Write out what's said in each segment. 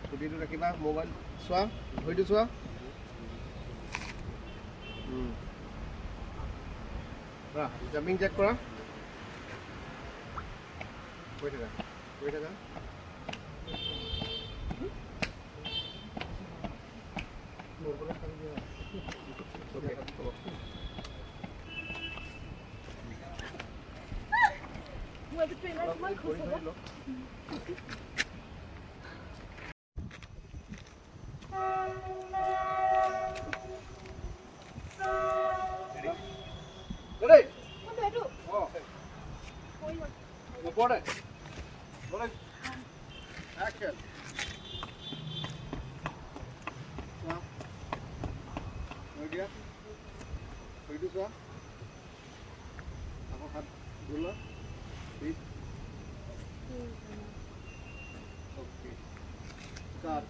ছুটিটো ৰাখিবা মোবাইল চোৱা ঘড়ীটো চোৱা জাম্পিং চেক কৰা গৈ থাকা Reported. Rolling. Action. Stop. Media. Ready, sir. Apa hat dulu? Please. Okay. Start.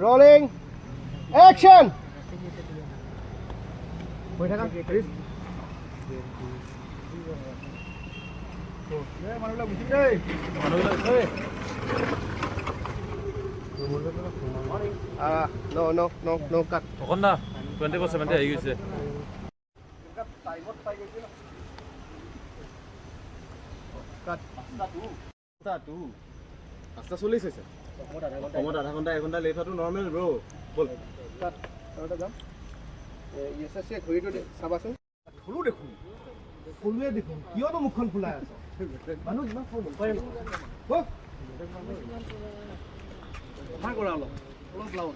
Rolling. Action. Wait a minute, please. No, cut. Honda, 24/7 আহি গৈছে। Asta চলিছে স্যার কমত আধা ঘন্টা 1 ঘন্টা লেট হতো নরমাল ব্রো বল কাট এটা যাম এসএসসি ঘড়িটো চাবাচোন থলু দেখোন থলুৱে দেখোন কিয়নো মুখখন ফুলাই আছে মানুহ ইমান ফোন নকৰে ন হ মাৰ কৰা অলপ লাউড